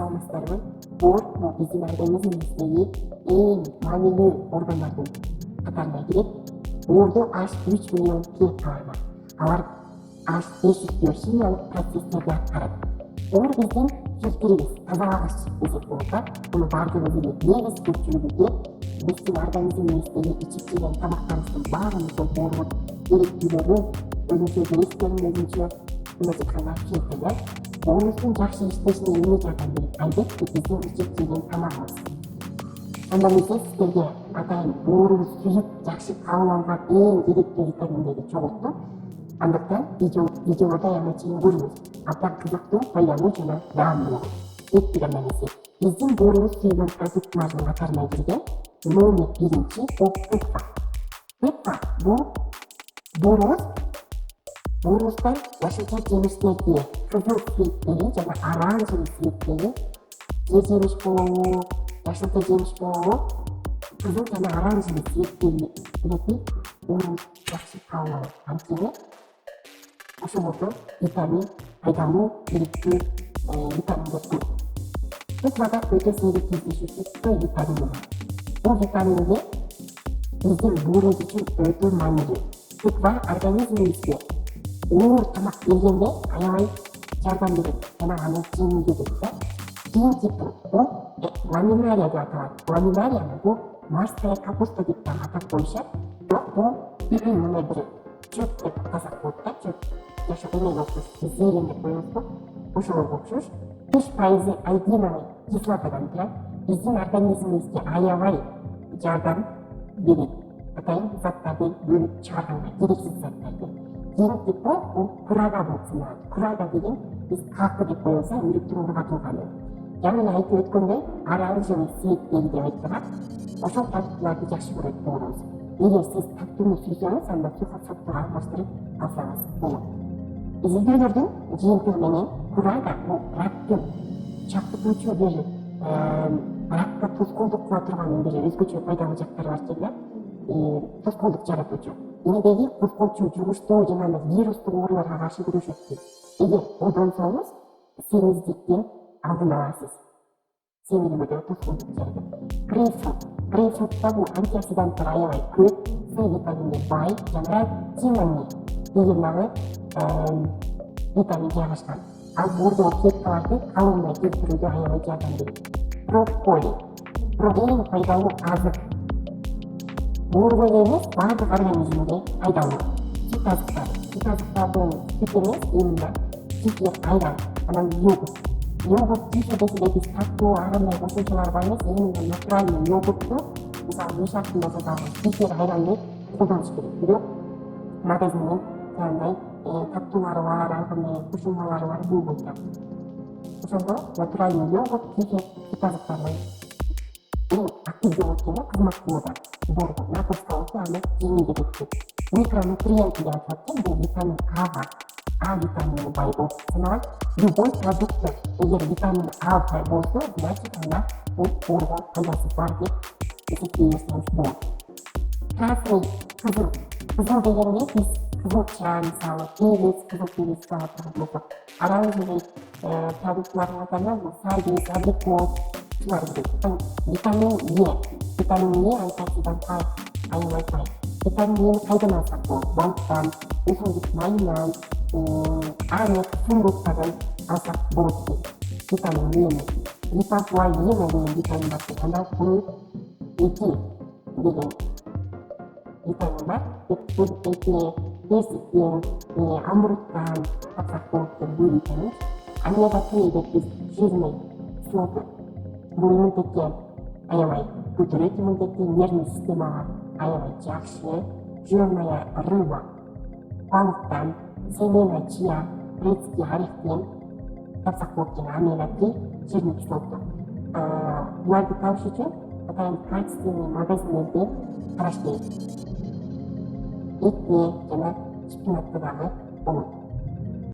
саламатсыздарбы? Боор биздин организмибиздеги эң маанилүү органдардын катарына кирет. Боордо H3 миллион клеткалар бар. Алар H500 биохимиялык процесстерди аткарат. Боор биздин фильтрибиз, тазалагыч десек болот. Буну баардыгыбыз билет. Негиз көпчүлүгү билет. Биздин организмибиздеги ичип жеген тамактарыбыздын баарын ошол боорго керектүүлөрү өзүнчө эстерин өзүнчө айтканда фильтрлер боорубуздун жакшы иштешине эмне жардам берет? Албетте биздин ичип жеген тамагыбыз. Анда мен сиздерге атайын боорубуз сүзүп жакшы кабыл алган эң керектүү витаминдерди чогулттум. Андыктан видеоду аягына чейин көрүңүз. Абдан кызыктуу, пайдалуу жана даамдуу. Эптеген эмеси. Биздин боорубуз сүйгөн продуктлардын катарына кирген номер биринчи ол пеппа. Пеппа бул боорубуздан жашылча жемиштерди, кызыл цветтери жана оранжевый цветтери, жер жемиш болобу, жашылча жемиш болобу, кызыл жана оранжевый цветтери билетип, боорубуз жакшы кабыл алат. Анткени ошолордо витамин, пайдалуу, керектүү витаминдер көп. Пеппада өтө сейрек кездешүүчү С витамини бар. Бул витаминге биздин боорубуз үчүн өтө маанилүү. Пеппа организмибизге оор тамак бергенде аябай жардам берет жана аны жеңилдетет да. Кийин типи бул ламинария деп аталат. Ламинарияны бул морская капуста деп да атап коюшат. Бирок бул мындай бир чөп деп атасак болот да, чөп. Жашыл эмеге окшош, зелень деп коебузбу? Ошолорго окшош. 5% айдиновый кислотадан турат. Биздин организмибизге аябай жардам берет. Атайын заттарды бөлүп чыгарганга, керексиз заттарды. Кийин типи бул курага болуп саналат. Курага деген биз какы деп коебуз, өрүктүн ургатылганы. Жана эле айтып өткөндөй, оранжевый цветтери деп айтылат. Ошол продуктларды жакшы көрөт боорубуз. Эгер сиз таттууну сүйсөңүз, анда сухофруктуга алмаштырып алсаңыз болот. Изилдөөлөрдүн жыйынтыгы менен курага бул рактын чакыртуучу бир ракка тоскоолдук кыла турган бир өзгөчө пайдалуу жактары бар экен да. Тоскоолдук жаратуучу. Денедеги козгоочу жугуштуу жана вирустук ооруларга каршы күрөшөт. Эгер колдонсоңуз, семиздиктин алдын аласыз. Семирүүгө тоскоолдук жаратат. Грейпфрутта бул антиоксиданттар аябай көп, С витаминине бай жана тимони деген дагы витамин жайгашкан. Ал боордогу клеткаларды калыбына келтирүүгө аябай жардам берет. Брокколи. Эң пайдалуу азык. Боорго эле эмес, баардык организмге пайдалуу. Сүт азыктары. Сүт азыктардын сүт эмес, именно кефир, айран, анан йогурт. Йогурт кефирде биз таттуу ар кандай кошумчалар бар эмес, именно натуральный йогуртту, мисалы мишактын жасалган кефир, айранды колдонуш керек. Бирок магазинден жанагындай таттуулары бар, ар кандай кошумчалары бар болбойт. Ошондо натуральный йогурт, кефир, сүт азыктарынан эң активдүү болуп келе кызматтуу да. Боорго нагрузка болсо аны жеңилдетет. Микронутриенти деп аталат экен, бул витамин Ага. А витамини бай болуп саналат. Любой продукт эгер витамин А бай болсо, значит анда бул боорго пайдасы бар деп эсептей берсеңиз болот. Красный, кызыл дегенде биз кызылча, мисалы, перец, кызыл перец деп аталат болсок, оранжевый продуктлардын катарына сабиз, абрикос, витамин Е. Витамин Е антиоксидантка аябай бай. Витамин Эни кайдан алсак болот? Балыктан, өсүмдүк майынан, арек, фундуктардан алсак болот экен. Витамин Эни. Липофлавина деген витамин бар. Андан бул 2 деген витамин бар. Персиктен, амурттан алсак болот экен бул витамин. Омега 3 деп биз жирный кислота. Бул иммунитетке аябай көтөрөт, иммунитетти, нервный системага аябай жакшы. Жирная рыба, балыктан, семена чия, грецкий орехтен тапсак болот экен омега 3 жирный кислота. Буларды табыш үчүн атайын качественный магазиндерди караш керек. Этте жана шпинатты дагы болот.